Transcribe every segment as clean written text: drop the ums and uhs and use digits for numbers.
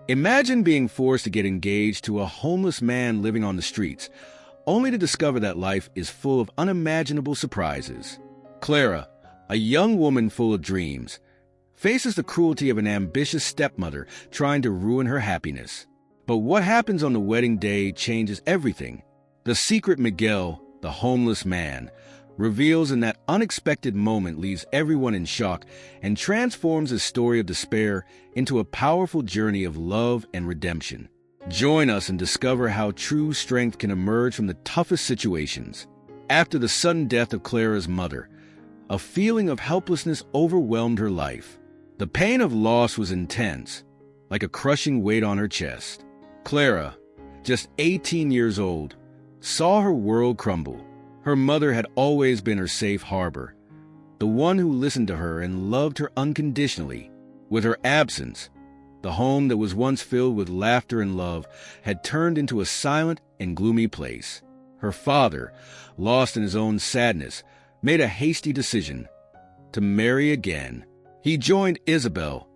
Imagine being forced to get engaged to a homeless man living on the streets, only to discover that life is full of unimaginable surprises. Clara, a young woman full of dreams, faces the cruelty of an ambitious stepmother trying to ruin her happiness. But what happens on the wedding day changes everything. The secret Miguel, the homeless man, reveals in that unexpected moment leaves everyone in shock and transforms a story of despair into a powerful journey of love and redemption. Join us and discover how true strength can emerge from the toughest situations. After the sudden death of Clara's mother, a feeling of helplessness overwhelmed her life. The pain of loss was intense, like a crushing weight on her chest. Clara, just 18 years old, saw her world crumble. Her mother had always been her safe harbor, the one who listened to her and loved her unconditionally. With her absence, the home that was once filled with laughter and love had turned into a silent and gloomy place. Her father, lost in his own sadness, made a hasty decision to marry again. He joined Isabel,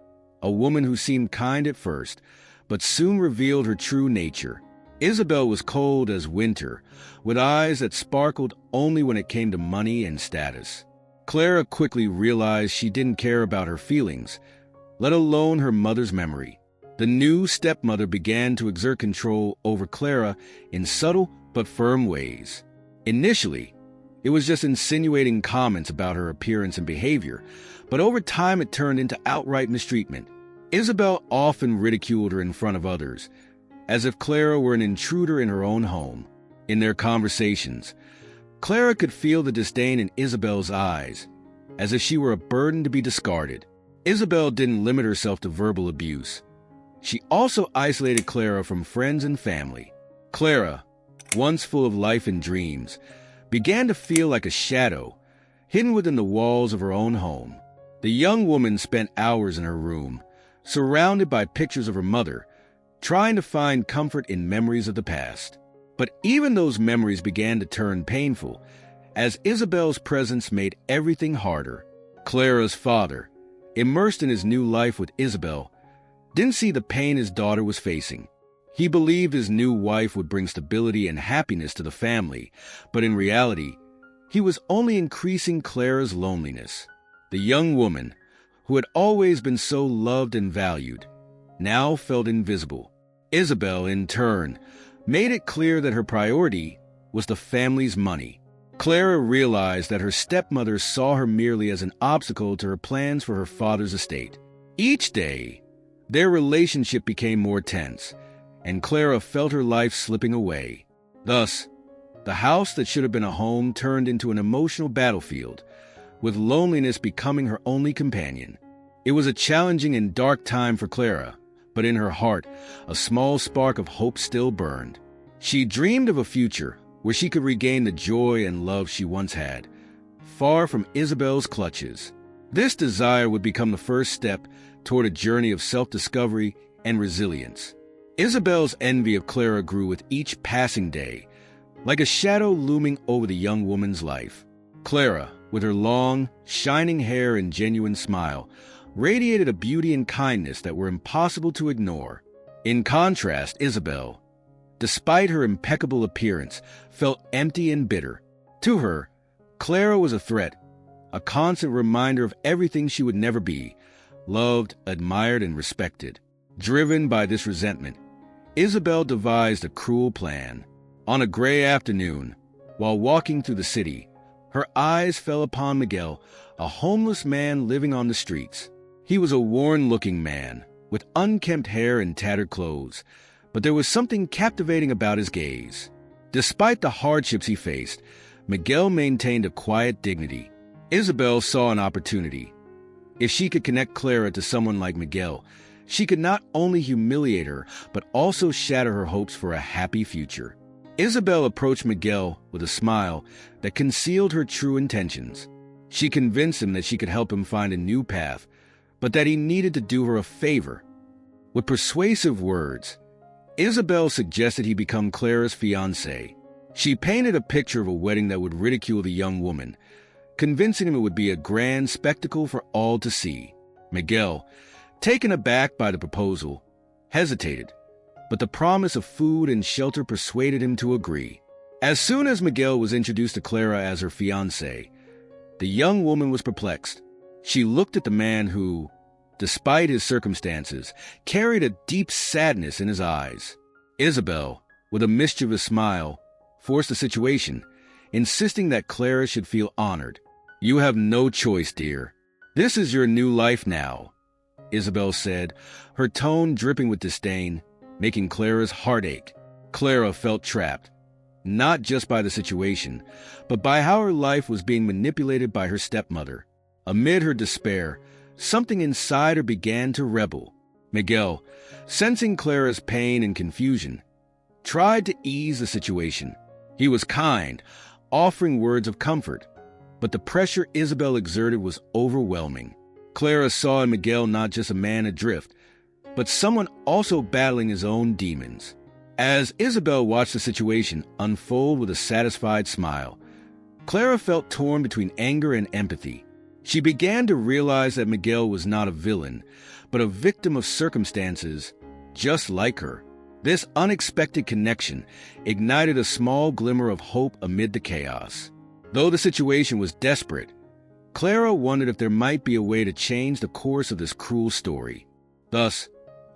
a woman who seemed kind at first, but soon revealed her true nature. Isabel was cold as winter, with eyes that sparkled only when it came to money and status. Clara quickly realized she didn't care about her feelings, let alone her mother's memory. The new stepmother began to exert control over Clara in subtle but firm ways. Initially, it was just insinuating comments about her appearance and behavior, but over time it turned into outright mistreatment. Isabel often ridiculed her in front of others, as if Clara were an intruder in her own home. In their conversations, Clara could feel the disdain in Isabel's eyes, as if she were a burden to be discarded. Isabel didn't limit herself to verbal abuse. She also isolated Clara from friends and family. Clara, once full of life and dreams, began to feel like a shadow, hidden within the walls of her own home. The young woman spent hours in her room, surrounded by pictures of her mother, trying to find comfort in memories of the past. But even those memories began to turn painful, as Isabel's presence made everything harder. Clara's father, immersed in his new life with Isabel, didn't see the pain his daughter was facing. He believed his new wife would bring stability and happiness to the family, but in reality, he was only increasing Clara's loneliness. The young woman, who had always been so loved and valued, now felt invisible. Isabel, in turn, made it clear that her priority was the family's money. Clara realized that her stepmother saw her merely as an obstacle to her plans for her father's estate. Each day, their relationship became more tense, and Clara felt her life slipping away. Thus, the house that should have been a home turned into an emotional battlefield, with loneliness becoming her only companion. It was a challenging and dark time for Clara, but in her heart, a small spark of hope still burned. She dreamed of a future where she could regain the joy and love she once had, far from Isabel's clutches. This desire would become the first step toward a journey of self-discovery and resilience. Isabel's envy of Clara grew with each passing day, like a shadow looming over the young woman's life. Clara, with her long, shining hair and genuine smile, radiated a beauty and kindness that were impossible to ignore. In contrast, Isabel, despite her impeccable appearance, felt empty and bitter. To her, Clara was a threat, a constant reminder of everything she would never be, loved, admired, and respected. Driven by this resentment, Isabel devised a cruel plan. On a gray afternoon, while walking through the city, her eyes fell upon Miguel, a homeless man living on the streets. He was a worn-looking man, with unkempt hair and tattered clothes, but there was something captivating about his gaze. Despite the hardships he faced, Miguel maintained a quiet dignity. Isabel saw an opportunity. If she could connect Clara to someone like Miguel, she could not only humiliate her, but also shatter her hopes for a happy future. Isabel approached Miguel with a smile that concealed her true intentions. She convinced him that she could help him find a new path, but that he needed to do her a favor. With persuasive words, Isabel suggested he become Clara's fiancé. She painted a picture of a wedding that would ridicule the young woman, convincing him it would be a grand spectacle for all to see. Miguel, taken aback by the proposal, hesitated, but the promise of food and shelter persuaded him to agree. As soon as Miguel was introduced to Clara as her fiancé, the young woman was perplexed. She looked at the man who, despite his circumstances, carried a deep sadness in his eyes. Isabel, with a mischievous smile, forced the situation, insisting that Clara should feel honored. "You have no choice, dear. This is your new life now," Isabel said, her tone dripping with disdain, making Clara's heart ache. Clara felt trapped, not just by the situation, but by how her life was being manipulated by her stepmother. Amid her despair, something inside her began to rebel. Miguel, sensing Clara's pain and confusion, tried to ease the situation. He was kind, offering words of comfort, but the pressure Isabel exerted was overwhelming. Clara saw in Miguel not just a man adrift, but someone also battling his own demons. As Isabel watched the situation unfold with a satisfied smile, Clara felt torn between anger and empathy. She began to realize that Miguel was not a villain, but a victim of circumstances just like her. This unexpected connection ignited a small glimmer of hope amid the chaos. Though the situation was desperate, Clara wondered if there might be a way to change the course of this cruel story. Thus,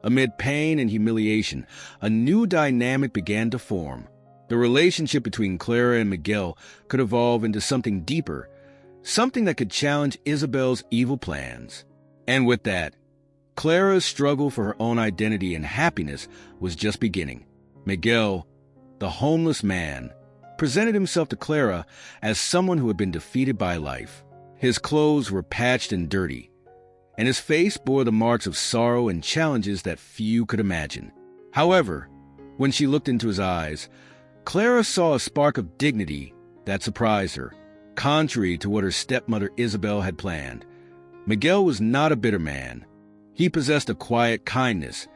amid pain and humiliation, a new dynamic began to form. The relationship between Clara and Miguel could evolve into something deeper, something that could challenge Isabel's evil plans. And with that, Clara's struggle for her own identity and happiness was just beginning. Miguel, the homeless man, presented himself to Clara as someone who had been defeated by life. His clothes were patched and dirty, and his face bore the marks of sorrow and challenges that few could imagine. However, when she looked into his eyes, Clara saw a spark of dignity that surprised her. Contrary to what her stepmother Isabel had planned, Miguel was not a bitter man. He possessed a quiet kindness,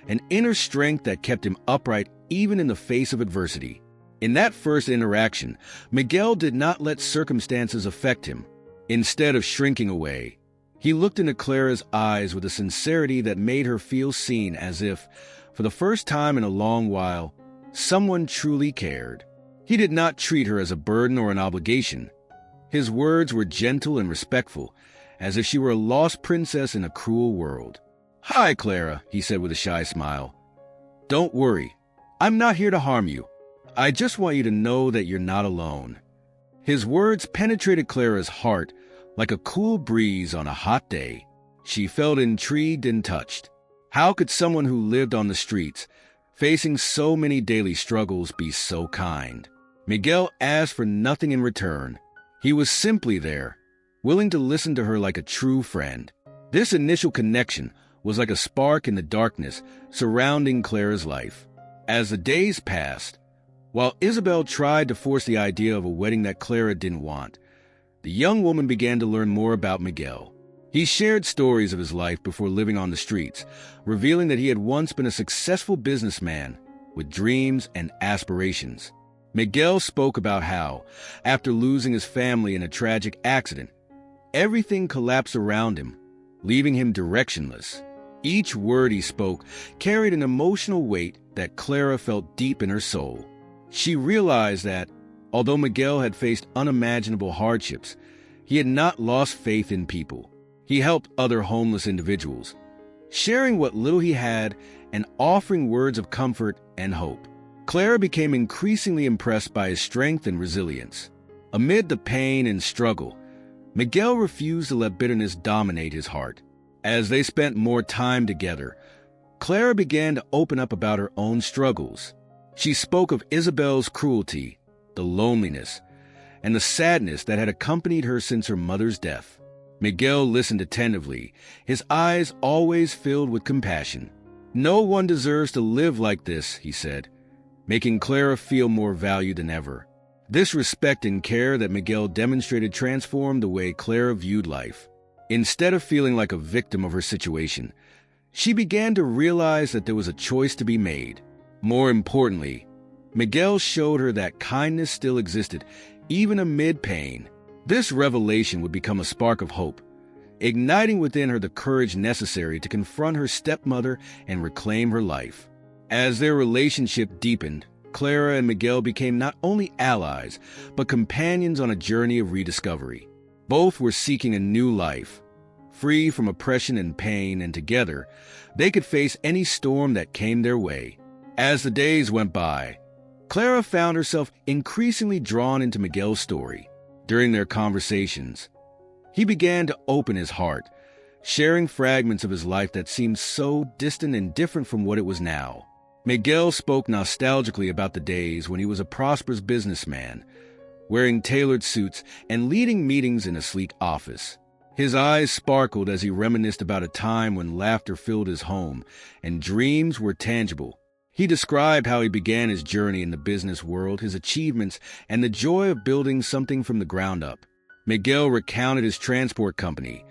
an inner strength that kept him upright even in the face of adversity. In that first interaction, Miguel did not let circumstances affect him. Instead of shrinking away, he looked into Clara's eyes with a sincerity that made her feel seen, as if, for the first time in a long while, someone truly cared. He did not treat her as a burden or an obligation. His words were gentle and respectful, as if she were a lost princess in a cruel world. "Hi, Clara," he said with a shy smile. "Don't worry. I'm not here to harm you. I just want you to know that you're not alone." His words penetrated Clara's heart like a cool breeze on a hot day. She felt intrigued and touched. How could someone who lived on the streets, facing so many daily struggles, be so kind? Miguel asked for nothing in return. He was simply there, willing to listen to her like a true friend. This initial connection was like a spark in the darkness surrounding Clara's life. As the days passed, while Isabel tried to force the idea of a wedding that Clara didn't want, the young woman began to learn more about Miguel. He shared stories of his life before living on the streets, revealing that he had once been a successful businessman with dreams and aspirations. Miguel spoke about how, after losing his family in a tragic accident, everything collapsed around him, leaving him directionless. Each word he spoke carried an emotional weight that Clara felt deep in her soul. She realized that, although Miguel had faced unimaginable hardships, he had not lost faith in people. He helped other homeless individuals, sharing what little he had and offering words of comfort and hope. Clara became increasingly impressed by his strength and resilience. Amid the pain and struggle, Miguel refused to let bitterness dominate his heart. As they spent more time together, Clara began to open up about her own struggles. She spoke of Isabel's cruelty, the loneliness, and the sadness that had accompanied her since her mother's death. Miguel listened attentively, his eyes always filled with compassion. "No one deserves to live like this," he said, making Clara feel more valued than ever. This respect and care that Miguel demonstrated transformed the way Clara viewed life. Instead of feeling like a victim of her situation, she began to realize that there was a choice to be made. More importantly, Miguel showed her that kindness still existed, even amid pain. This revelation would become a spark of hope, igniting within her the courage necessary to confront her stepmother and reclaim her life. As their relationship deepened, Clara and Miguel became not only allies, but companions on a journey of rediscovery. Both were seeking a new life, free from oppression and pain, and together, they could face any storm that came their way. As the days went by, Clara found herself increasingly drawn into Miguel's story. During their conversations, he began to open his heart, sharing fragments of his life that seemed so distant and different from what it was now. Miguel spoke nostalgically about the days when he was a prosperous businessman, wearing tailored suits and leading meetings in a sleek office. His eyes sparkled as he reminisced about a time when laughter filled his home and dreams were tangible. He described how he began his journey in the business world, his achievements, and the joy of building something from the ground up. Miguel recounted his transport company,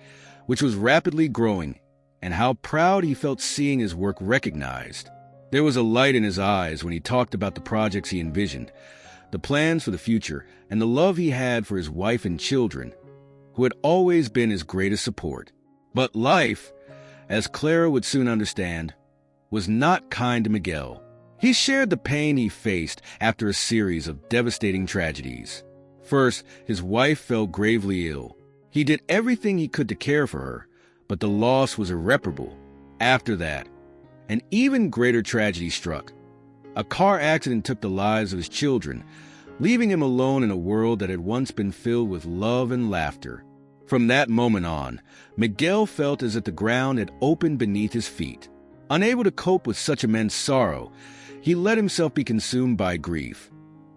which was rapidly growing, and how proud he felt seeing his work recognized. There was a light in his eyes when he talked about the projects he envisioned, the plans for the future, and the love he had for his wife and children, who had always been his greatest support. But life, as Clara would soon understand, was not kind to Miguel. He shared the pain he faced after a series of devastating tragedies. First, his wife fell gravely ill. He did everything he could to care for her, but the loss was irreparable. After that, an even greater tragedy struck. A car accident took the lives of his children, leaving him alone in a world that had once been filled with love and laughter. From that moment on, Miguel felt as if the ground had opened beneath his feet. Unable to cope with such immense sorrow, he let himself be consumed by grief.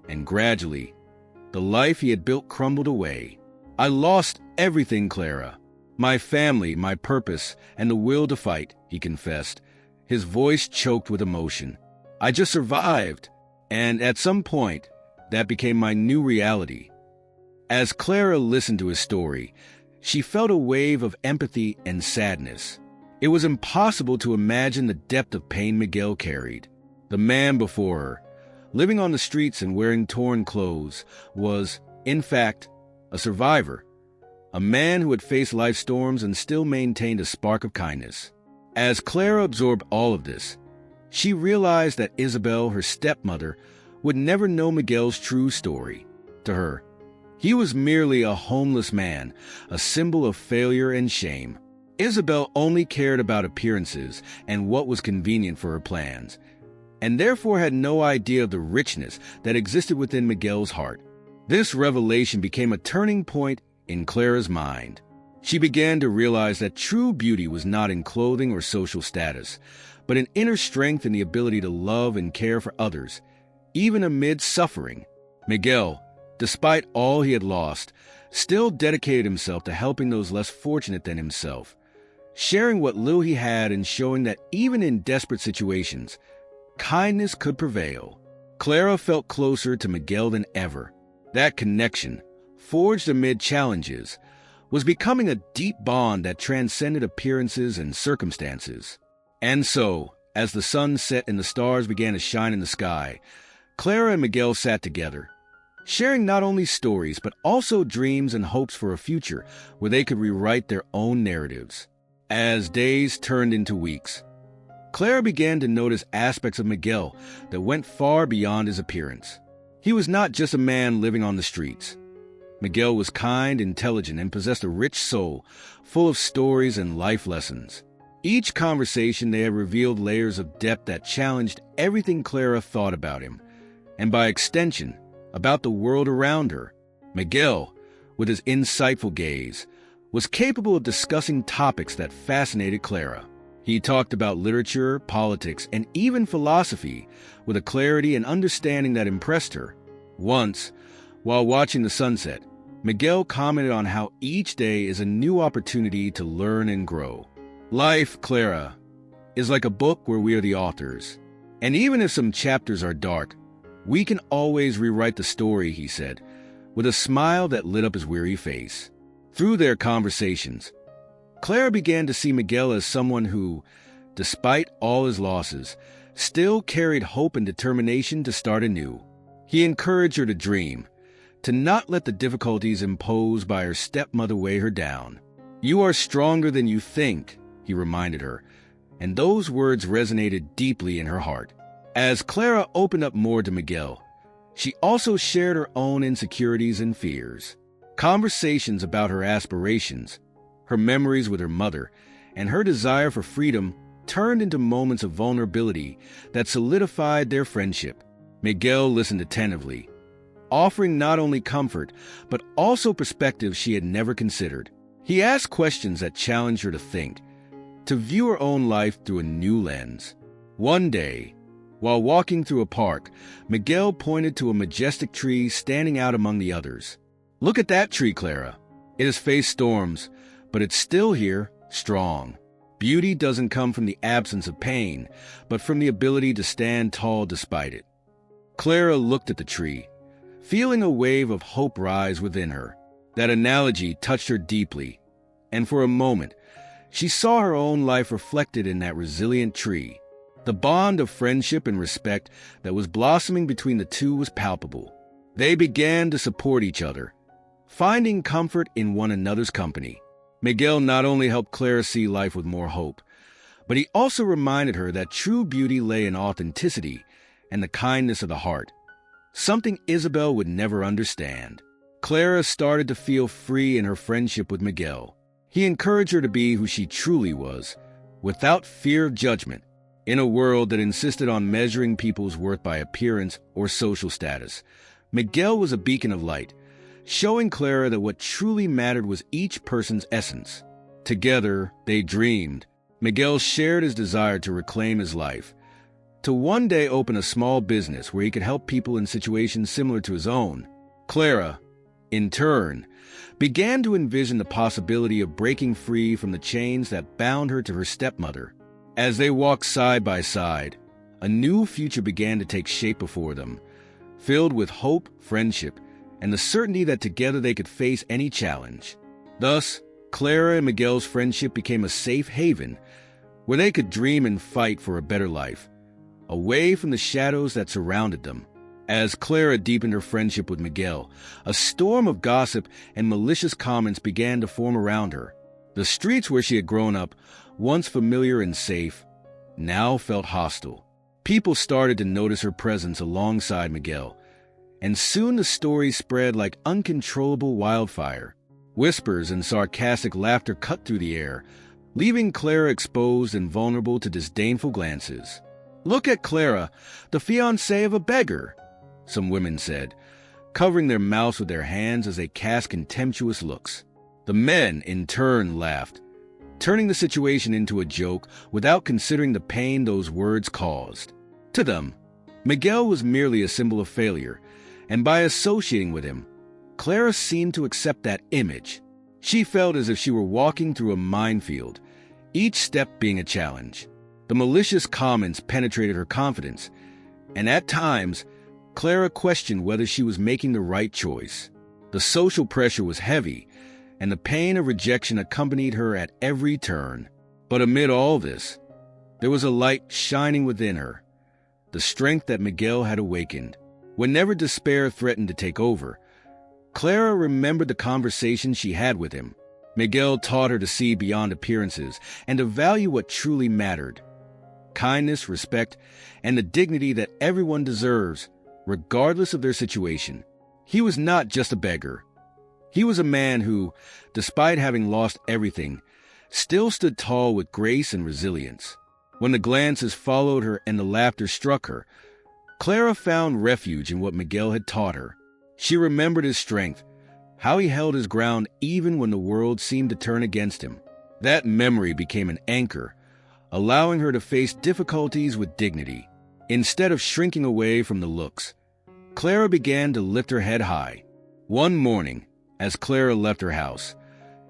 And gradually, the life he had built crumbled away. "I lost everything, Clara. My family, my purpose, and the will to fight," he confessed, his voice choked with emotion. "I just survived, and at some point, that became my new reality." As Clara listened to his story, she felt a wave of empathy and sadness. It was impossible to imagine the depth of pain Miguel carried. The man before her, living on the streets and wearing torn clothes, was, in fact, a survivor, a man who had faced life's storms and still maintained a spark of kindness. As Clara absorbed all of this, she realized that Isabel, her stepmother, would never know Miguel's true story. To her, he was merely a homeless man, a symbol of failure and shame. Isabel only cared about appearances and what was convenient for her plans, and therefore had no idea of the richness that existed within Miguel's heart. This revelation became a turning point in Clara's mind. She began to realize that true beauty was not in clothing or social status, but in inner strength and the ability to love and care for others, even amid suffering. Miguel, despite all he had lost, still dedicated himself to helping those less fortunate than himself, sharing what little he had and showing that even in desperate situations, kindness could prevail. Clara felt closer to Miguel than ever. That connection, forged amid challenges, was becoming a deep bond that transcended appearances and circumstances. And so, as the sun set and the stars began to shine in the sky, Clara and Miguel sat together, sharing not only stories but also dreams and hopes for a future where they could rewrite their own narratives. As days turned into weeks, Clara began to notice aspects of Miguel that went far beyond his appearance. He was not just a man living on the streets. Miguel was kind, intelligent, and possessed a rich soul, full of stories and life lessons. Each conversation they had revealed layers of depth that challenged everything Clara thought about him, and by extension, about the world around her. Miguel, with his insightful gaze, was capable of discussing topics that fascinated Clara. He talked about literature, politics, and even philosophy with a clarity and understanding that impressed her. Once, while watching the sunset, Miguel commented on how each day is a new opportunity to learn and grow. "Life, Clara, is like a book where we are the authors. And even if some chapters are dark, we can always rewrite the story," he said, with a smile that lit up his weary face. Through their conversations, Clara began to see Miguel as someone who, despite all his losses, still carried hope and determination to start anew. He encouraged her to dream, to not let the difficulties imposed by her stepmother weigh her down. "You are stronger than you think," he reminded her, and those words resonated deeply in her heart. As Clara opened up more to Miguel, she also shared her own insecurities and fears. Conversations about her aspirations, her memories with her mother, and her desire for freedom turned into moments of vulnerability that solidified their friendship. Miguel listened attentively, offering not only comfort, but also perspectives she had never considered. He asked questions that challenged her to think, to view her own life through a new lens. One day, while walking through a park, Miguel pointed to a majestic tree standing out among the others. "Look at that tree, Clara. It has faced storms, but it's still here, strong. Beauty doesn't come from the absence of pain, but from the ability to stand tall despite it." Clara looked at the tree, feeling a wave of hope rise within her. That analogy touched her deeply, and for a moment, she saw her own life reflected in that resilient tree. The bond of friendship and respect that was blossoming between the two was palpable. They began to support each other, finding comfort in one another's company. Miguel not only helped Clara see life with more hope, but he also reminded her that true beauty lay in authenticity and the kindness of the heart, something Isabel would never understand. Clara started to feel free in her friendship with Miguel. He encouraged her to be who she truly was, without fear of judgment. In a world that insisted on measuring people's worth by appearance or social status, Miguel was a beacon of light, showing Clara that what truly mattered was each person's essence. Together, they dreamed. Miguel shared his desire to reclaim his life, to one day open a small business where he could help people in situations similar to his own. Clara, in turn, began to envision the possibility of breaking free from the chains that bound her to her stepmother. As they walked side by side, a new future began to take shape before them, filled with hope, friendship, and the certainty that together they could face any challenge. Thus, Clara and Miguel's friendship became a safe haven where they could dream and fight for a better life, away from the shadows that surrounded them. As Clara deepened her friendship with Miguel, a storm of gossip and malicious comments began to form around her. The streets where she had grown up, once familiar and safe, now felt hostile. People started to notice her presence alongside Miguel, and soon the stories spread like uncontrollable wildfire. Whispers and sarcastic laughter cut through the air, leaving Clara exposed and vulnerable to disdainful glances. "Look at Clara, the fiancée of a beggar," some women said, covering their mouths with their hands as they cast contemptuous looks. The men, in turn, laughed, turning the situation into a joke without considering the pain those words caused. To them, Miguel was merely a symbol of failure, and by associating with him, Clara seemed to accept that image. She felt as if she were walking through a minefield, each step being a challenge. The malicious comments penetrated her confidence, and at times, Clara questioned whether she was making the right choice. The social pressure was heavy, and the pain of rejection accompanied her at every turn. But amid all this, there was a light shining within her, the strength that Miguel had awakened. Whenever despair threatened to take over, Clara remembered the conversations she had with him. Miguel taught her to see beyond appearances and to value what truly mattered: kindness, respect, and the dignity that everyone deserves, regardless of their situation. He was not just a beggar. He was a man who, despite having lost everything, still stood tall with grace and resilience. When the glances followed her and the laughter struck her, Clara found refuge in what Miguel had taught her. She remembered his strength, how he held his ground even when the world seemed to turn against him. That memory became an anchor, allowing her to face difficulties with dignity. Instead of shrinking away from the looks, Clara began to lift her head high. One morning, as Clara left her house,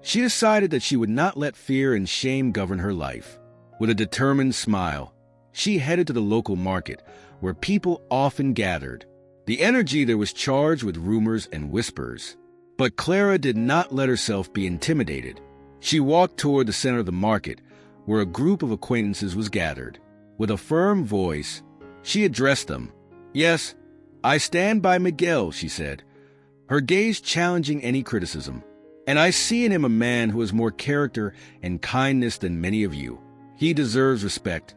she decided that she would not let fear and shame govern her life. With a determined smile, she headed to the local market, where people often gathered. The energy there was charged with rumors and whispers. But Clara did not let herself be intimidated. She walked toward the center of the market, where a group of acquaintances was gathered. With a firm voice, she addressed them. "Yes, I stand by Miguel," she said, her gaze challenging any criticism. And I see in him a man who has more character and kindness than many of you. He deserves respect,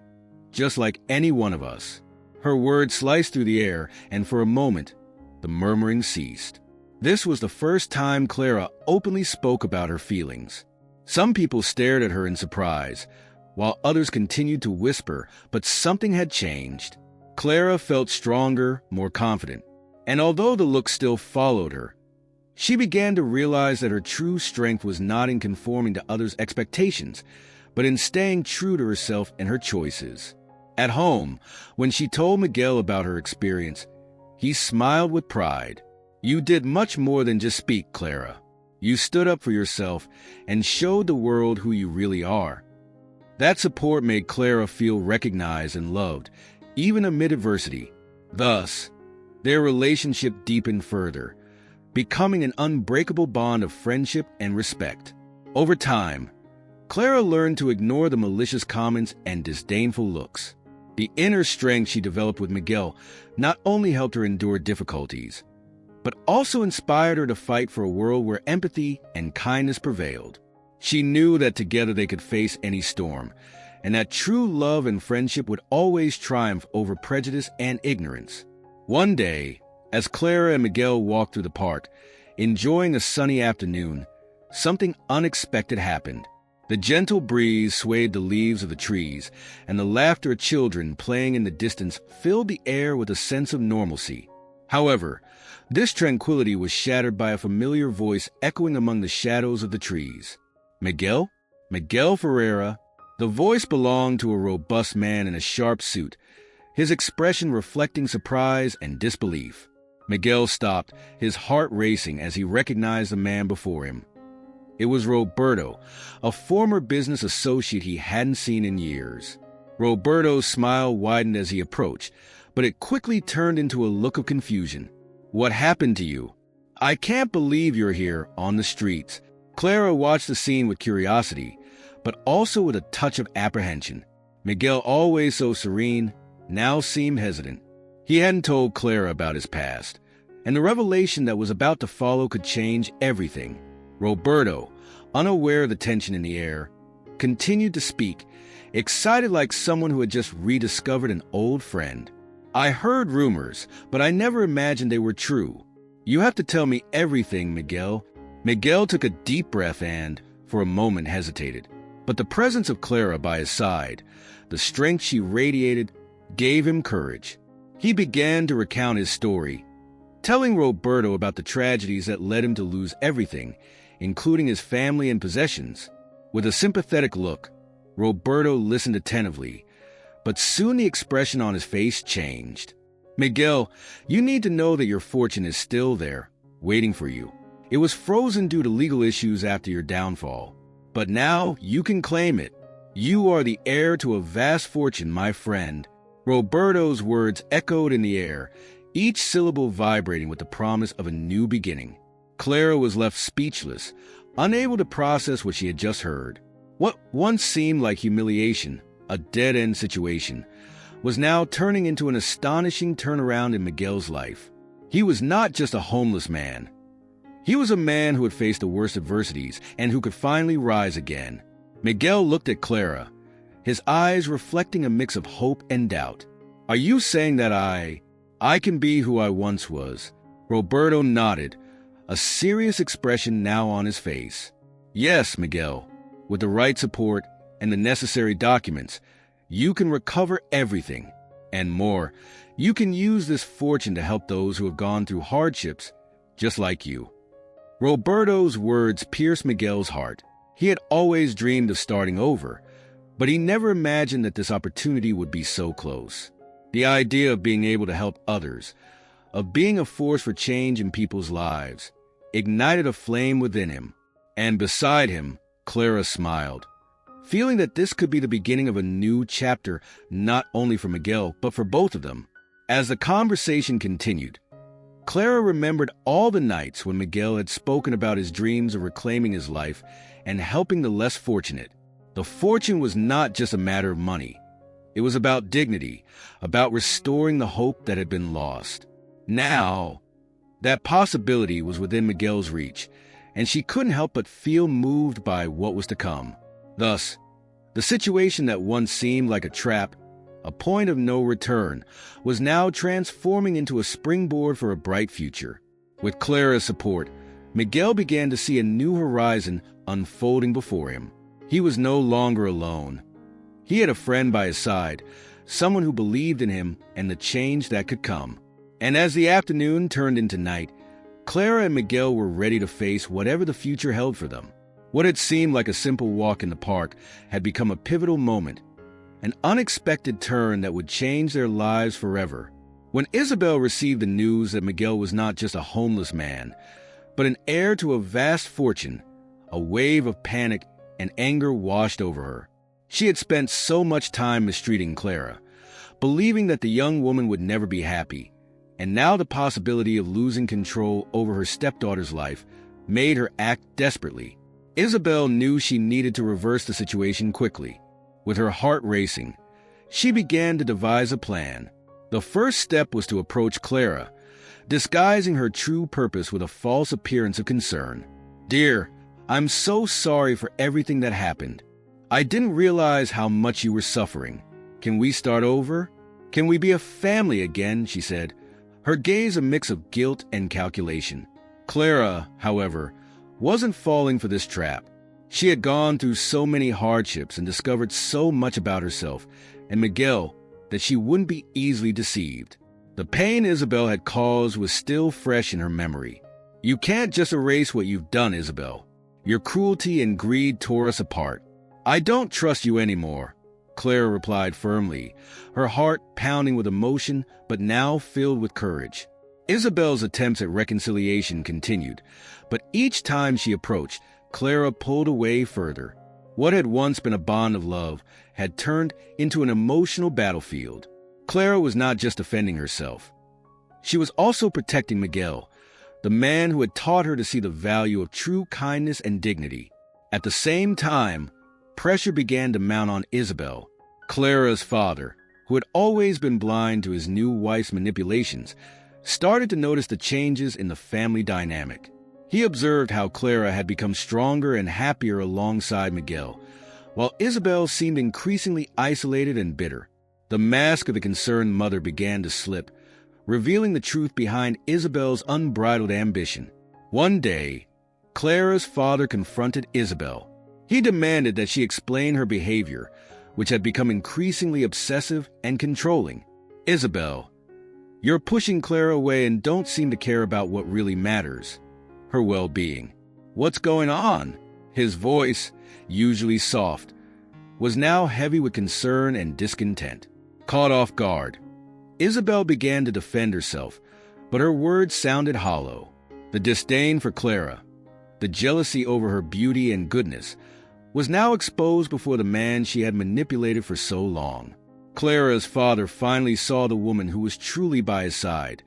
just like any one of us." Her words sliced through the air, and for a moment, the murmuring ceased. This was the first time Clara openly spoke about her feelings. Some people stared at her in surprise, while others continued to whisper, but something had changed. Clara felt stronger, more confident, and although the look still followed her, she began to realize that her true strength was not in conforming to others' expectations, but in staying true to herself and her choices. At home, when she told Miguel about her experience, he smiled with pride. "You did much more than just speak, Clara. You stood up for yourself and showed the world who you really are." That support made Clara feel recognized and loved, even amid adversity. Thus, their relationship deepened further, becoming an unbreakable bond of friendship and respect. Over time, Clara learned to ignore the malicious comments and disdainful looks. The inner strength she developed with Miguel not only helped her endure difficulties, but also inspired her to fight for a world where empathy and kindness prevailed. She knew that together they could face any storm, and that true love and friendship would always triumph over prejudice and ignorance. One day, as Clara and Miguel walked through the park, enjoying a sunny afternoon, something unexpected happened. The gentle breeze swayed the leaves of the trees, and the laughter of children playing in the distance filled the air with a sense of normalcy. However, this tranquility was shattered by a familiar voice echoing among the shadows of the trees. "Miguel? Miguel Ferreira." The voice belonged to a robust man in a sharp suit, his expression reflecting surprise and disbelief. Miguel stopped, his heart racing as he recognized the man before him. It was Roberto, a former business associate he hadn't seen in years. Roberto's smile widened as he approached, but it quickly turned into a look of confusion. "What happened to you? I can't believe you're here on the streets." Clara watched the scene with curiosity, but also with a touch of apprehension. Miguel, always so serene, now seemed hesitant. He hadn't told Clara about his past, and the revelation that was about to follow could change everything. Roberto, unaware of the tension in the air, continued to speak, excited like someone who had just rediscovered an old friend. "I heard rumors, but I never imagined they were true. You have to tell me everything, Miguel." Miguel took a deep breath and, for a moment, hesitated. But the presence of Clara by his side, the strength she radiated, gave him courage. He began to recount his story, telling Roberto about the tragedies that led him to lose everything, including his family and possessions. With a sympathetic look, Roberto listened attentively, but soon the expression on his face changed. "Miguel, you need to know that your fortune is still there, waiting for you. It was frozen due to legal issues after your downfall, but now you can claim it. You are the heir to a vast fortune, my friend." Roberto's words echoed in the air, each syllable vibrating with the promise of a new beginning. Clara was left speechless, unable to process what she had just heard. What once seemed like humiliation, a dead-end situation, was now turning into an astonishing turnaround in Miguel's life. He was not just a homeless man. He was a man who had faced the worst adversities and who could finally rise again. Miguel looked at Clara, his eyes reflecting a mix of hope and doubt. "Are you saying that I can be who I once was?" Roberto nodded, a serious expression now on his face. "Yes, Miguel. With the right support and the necessary documents, you can recover everything. And more, you can use this fortune to help those who have gone through hardships, just like you." Roberto's words pierced Miguel's heart. He had always dreamed of starting over, but he never imagined that this opportunity would be so close. The idea of being able to help others, of being a force for change in people's lives, ignited a flame within him. And beside him, Clara smiled, feeling that this could be the beginning of a new chapter not only for Miguel, but for both of them. As the conversation continued, Clara remembered all the nights when Miguel had spoken about his dreams of reclaiming his life and helping the less fortunate. The fortune was not just a matter of money. It was about dignity, about restoring the hope that had been lost. Now, that possibility was within Miguel's reach, and she couldn't help but feel moved by what was to come. Thus, the situation that once seemed like a trap, a point of no return, was now transforming into a springboard for a bright future. With Clara's support, Miguel began to see a new horizon unfolding before him. He was no longer alone. He had a friend by his side, someone who believed in him and the change that could come. And as the afternoon turned into night, Clara and Miguel were ready to face whatever the future held for them. What had seemed like a simple walk in the park had become a pivotal moment, an unexpected turn that would change their lives forever. When Isabel received the news that Miguel was not just a homeless man, but an heir to a vast fortune, a wave of panic and anger washed over her. She had spent so much time mistreating Clara, believing that the young woman would never be happy, and now the possibility of losing control over her stepdaughter's life made her act desperately. Isabel knew she needed to reverse the situation quickly. With her heart racing, she began to devise a plan. The first step was to approach Clara, disguising her true purpose with a false appearance of concern. "Dear, I'm so sorry for everything that happened. I didn't realize how much you were suffering. Can we start over? Can we be a family again?" she said, her gaze a mix of guilt and calculation. Clara, however, wasn't falling for this trap. She had gone through so many hardships and discovered so much about herself and Miguel that she wouldn't be easily deceived. The pain Isabel had caused was still fresh in her memory. "You can't just erase what you've done, Isabel. Your cruelty and greed tore us apart. I don't trust you anymore," Clara replied firmly, her heart pounding with emotion but now filled with courage. Isabel's attempts at reconciliation continued, but each time she approached, Clara pulled away further. What had once been a bond of love had turned into an emotional battlefield. Clara was not just defending herself. She was also protecting Miguel, the man who had taught her to see the value of true kindness and dignity. At the same time, pressure began to mount on Isabel. Clara's father, who had always been blind to his new wife's manipulations, started to notice the changes in the family dynamic. He observed how Clara had become stronger and happier alongside Miguel, while Isabel seemed increasingly isolated and bitter. The mask of the concerned mother began to slip, revealing the truth behind Isabel's unbridled ambition. One day, Clara's father confronted Isabel. He demanded that she explain her behavior, which had become increasingly obsessive and controlling. "Isabel, you're pushing Clara away and don't seem to care about what really matters, her well-being. What's going on?" His voice, usually soft, was now heavy with concern and discontent. Caught off guard, Isabel began to defend herself, but her words sounded hollow. The disdain for Clara, the jealousy over her beauty and goodness, was now exposed before the man she had manipulated for so long. Clara's father finally saw the woman who was truly by his side,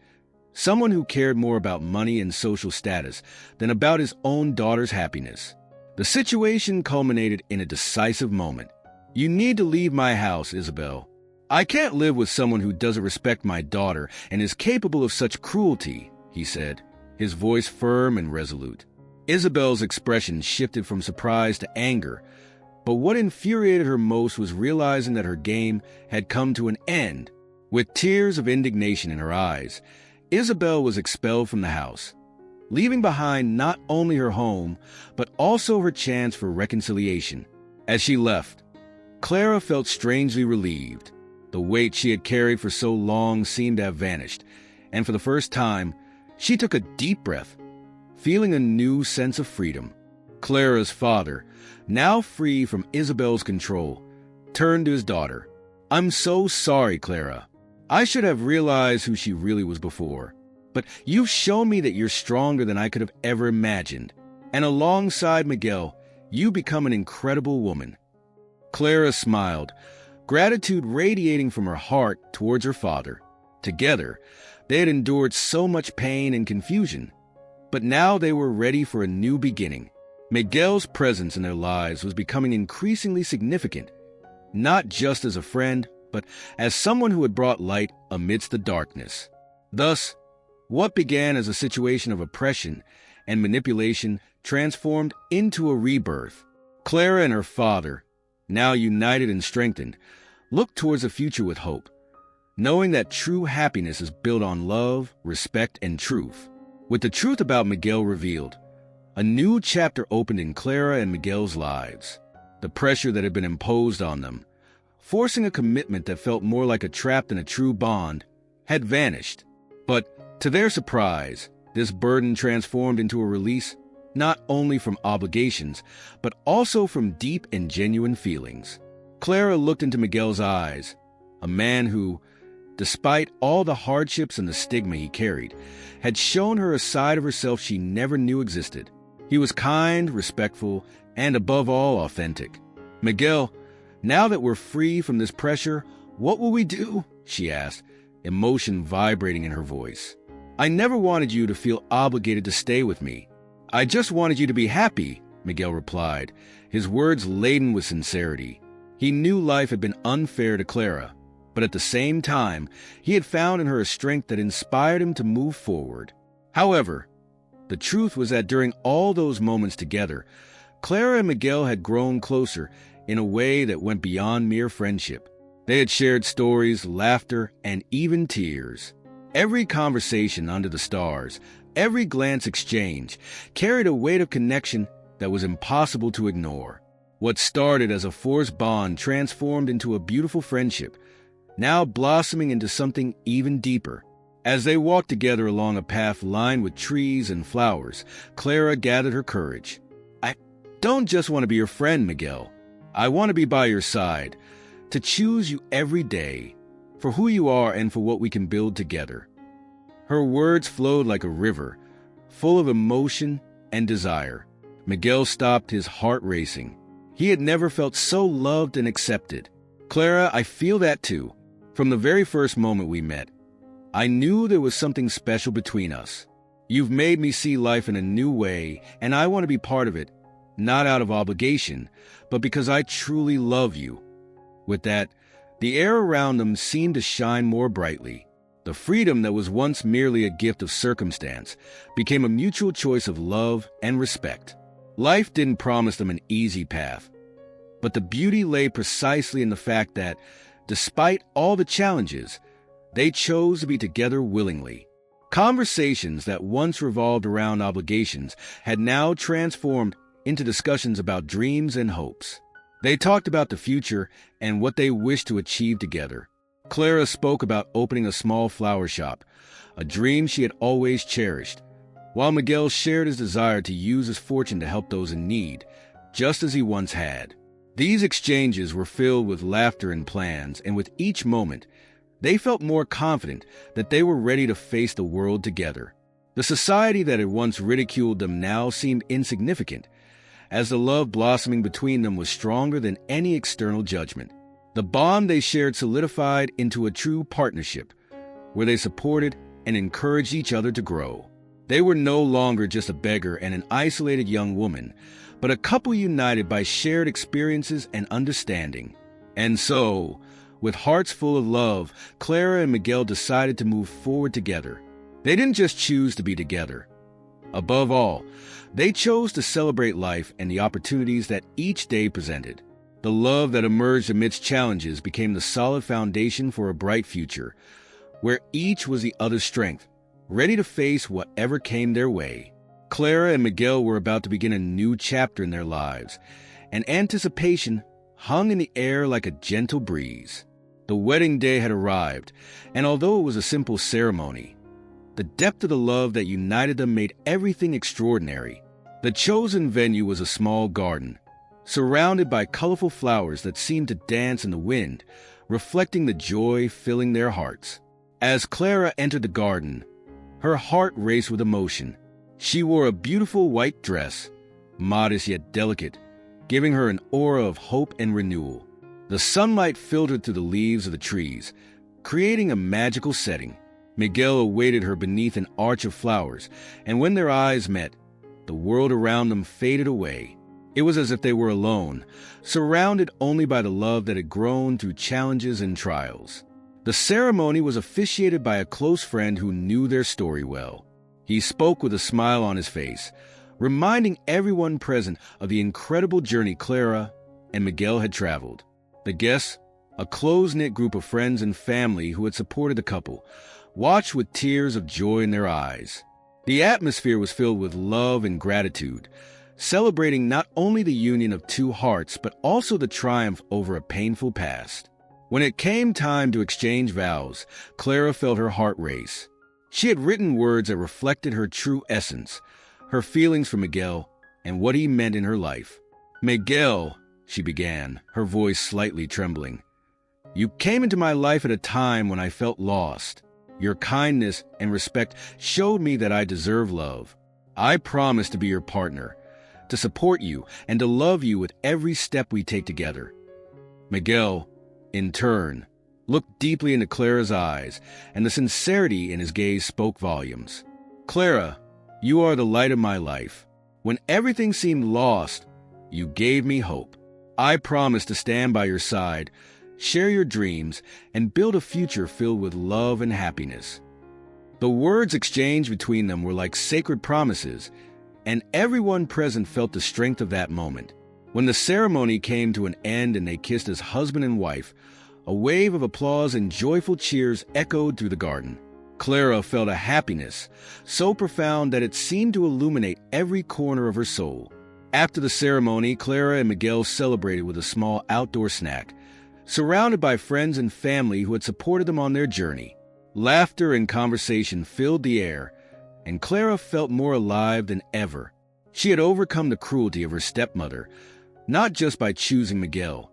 someone who cared more about money and social status than about his own daughter's happiness. The situation culminated in a decisive moment. "You need to leave my house, Isabel. I can't live with someone who doesn't respect my daughter and is capable of such cruelty," he said, his voice firm and resolute. Isabel's expression shifted from surprise to anger, but what infuriated her most was realizing that her game had come to an end. With tears of indignation in her eyes, Isabel was expelled from the house, leaving behind not only her home, but also her chance for reconciliation. As she left, Clara felt strangely relieved. The weight she had carried for so long seemed to have vanished, and for the first time, she took a deep breath, feeling a new sense of freedom. Clara's father, now free from Isabel's control, turned to his daughter. "I'm so sorry, Clara. I should have realized who she really was before. But you've shown me that you're stronger than I could have ever imagined. And alongside Miguel, you become an incredible woman." Clara smiled, gratitude radiating from her heart towards her father. Together, they had endured so much pain and confusion, but now they were ready for a new beginning. Miguel's presence in their lives was becoming increasingly significant, not just as a friend, but as someone who had brought light amidst the darkness. Thus, what began as a situation of oppression and manipulation transformed into a rebirth. Clara and her father, now united and strengthened, looked towards a future with hope, knowing that true happiness is built on love, respect, and truth. With the truth about Miguel revealed, a new chapter opened in Clara and Miguel's lives. The pressure that had been imposed on them, forcing a commitment that felt more like a trap than a true bond, had vanished. But, to their surprise, this burden transformed into a release not only from obligations, but also from deep and genuine feelings. Clara looked into Miguel's eyes, a man who, despite all the hardships and the stigma he carried, had shown her a side of herself she never knew existed. He was kind, respectful, and above all, authentic. "Miguel, now that we're free from this pressure, what will we do?" she asked, emotion vibrating in her voice. "I never wanted you to feel obligated to stay with me. I just wanted you to be happy," Miguel replied, his words laden with sincerity. He knew life had been unfair to Clara, but at the same time, he had found in her a strength that inspired him to move forward. However, the truth was that during all those moments together, Clara and Miguel had grown closer in a way that went beyond mere friendship. They had shared stories, laughter, and even tears. Every conversation under the stars, every glance exchanged, carried a weight of connection that was impossible to ignore. What started as a forced bond transformed into a beautiful friendship, now blossoming into something even deeper. As they walked together along a path lined with trees and flowers, Clara gathered her courage. "I don't just want to be your friend, Miguel. I want to be by your side, to choose you every day, for who you are and for what we can build together." Her words flowed like a river, full of emotion and desire. Miguel stopped, his heart racing. He had never felt so loved and accepted. "Clara, I feel that too. From the very first moment we met, I knew there was something special between us. You've made me see life in a new way, and I want to be part of it, not out of obligation, but because I truly love you." With that, the air around them seemed to shine more brightly. The freedom that was once merely a gift of circumstance became a mutual choice of love and respect. Life didn't promise them an easy path, but the beauty lay precisely in the fact that, despite all the challenges, they chose to be together willingly. Conversations that once revolved around obligations had now transformed into discussions about dreams and hopes. They talked about the future and what they wished to achieve together. Clara spoke about opening a small flower shop, a dream she had always cherished, while Miguel shared his desire to use his fortune to help those in need, just as he once had. These exchanges were filled with laughter and plans, and with each moment, they felt more confident that they were ready to face the world together. The society that had once ridiculed them now seemed insignificant, as the love blossoming between them was stronger than any external judgment. The bond they shared solidified into a true partnership, where they supported and encouraged each other to grow. They were no longer just a beggar and an isolated young woman, but a couple united by shared experiences and understanding. And so, with hearts full of love, Clara and Miguel decided to move forward together. They didn't just choose to be together. Above all, they chose to celebrate life and the opportunities that each day presented. The love that emerged amidst challenges became the solid foundation for a bright future, where each was the other's strength, ready to face whatever came their way. Clara and Miguel were about to begin a new chapter in their lives, and anticipation hung in the air like a gentle breeze. The wedding day had arrived, and although it was a simple ceremony, the depth of the love that united them made everything extraordinary. The chosen venue was a small garden, surrounded by colorful flowers that seemed to dance in the wind, reflecting the joy filling their hearts. As Clara entered the garden, her heart raced with emotion. She wore a beautiful white dress, modest yet delicate, giving her an aura of hope and renewal. The sunlight filtered through the leaves of the trees, creating a magical setting. Miguel awaited her beneath an arch of flowers, and when their eyes met, the world around them faded away. It was as if they were alone, surrounded only by the love that had grown through challenges and trials. The ceremony was officiated by a close friend who knew their story well. He spoke with a smile on his face, reminding everyone present of the incredible journey Clara and Miguel had traveled. The guests, a close-knit group of friends and family who had supported the couple, watched with tears of joy in their eyes. The atmosphere was filled with love and gratitude, celebrating not only the union of two hearts but also the triumph over a painful past. When it came time to exchange vows, Clara felt her heart race. She had written words that reflected her true essence, her feelings for Miguel, and what he meant in her life. "Miguel," she began, her voice slightly trembling, "you came into my life at a time when I felt lost. Your kindness and respect showed me that I deserve love. I promise to be your partner, to support you, and to love you with every step we take together." Miguel, in turn, looked deeply into Clara's eyes, and the sincerity in his gaze spoke volumes. "Clara, you are the light of my life. When everything seemed lost, you gave me hope. I promise to stand by your side, share your dreams, and build a future filled with love and happiness." The words exchanged between them were like sacred promises, and everyone present felt the strength of that moment. When the ceremony came to an end and they kissed as husband and wife, a wave of applause and joyful cheers echoed through the garden. Clara felt a happiness so profound that it seemed to illuminate every corner of her soul. After the ceremony, Clara and Miguel celebrated with a small outdoor snack, surrounded by friends and family who had supported them on their journey. Laughter and conversation filled the air, and Clara felt more alive than ever. She had overcome the cruelty of her stepmother, not just by choosing Miguel,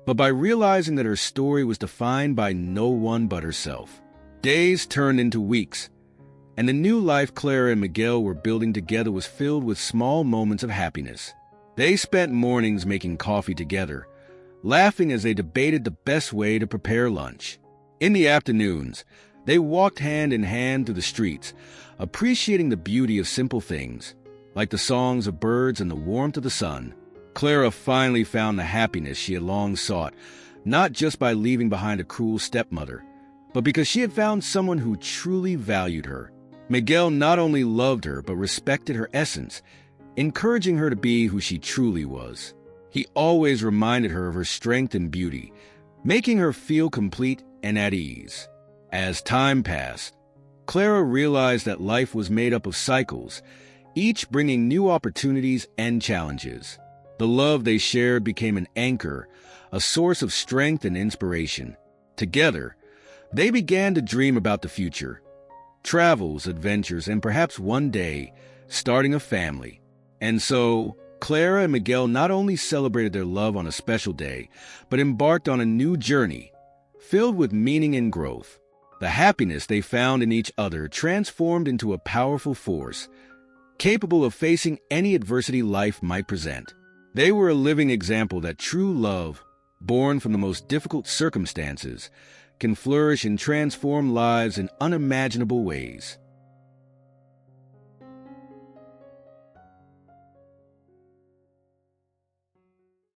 but by realizing that her story was defined by no one but herself. Days turned into weeks, and the new life Clara and Miguel were building together was filled with small moments of happiness. They spent mornings making coffee together, laughing as they debated the best way to prepare lunch. In the afternoons, they walked hand in hand through the streets, appreciating the beauty of simple things, like the songs of birds and the warmth of the sun. Clara finally found the happiness she had long sought, not just by leaving behind a cruel stepmother, but because she had found someone who truly valued her. Miguel not only loved her, but respected her essence, encouraging her to be who she truly was. He always reminded her of her strength and beauty, making her feel complete and at ease. As time passed, Clara realized that life was made up of cycles, each bringing new opportunities and challenges. The love they shared became an anchor, a source of strength and inspiration. Together, they began to dream about the future, travels, adventures, and perhaps one day, starting a family. And so, Clara and Miguel not only celebrated their love on a special day, but embarked on a new journey, filled with meaning and growth. The happiness they found in each other transformed into a powerful force, capable of facing any adversity life might present. They were a living example that true love, born from the most difficult circumstances, can flourish and transform lives in unimaginable ways.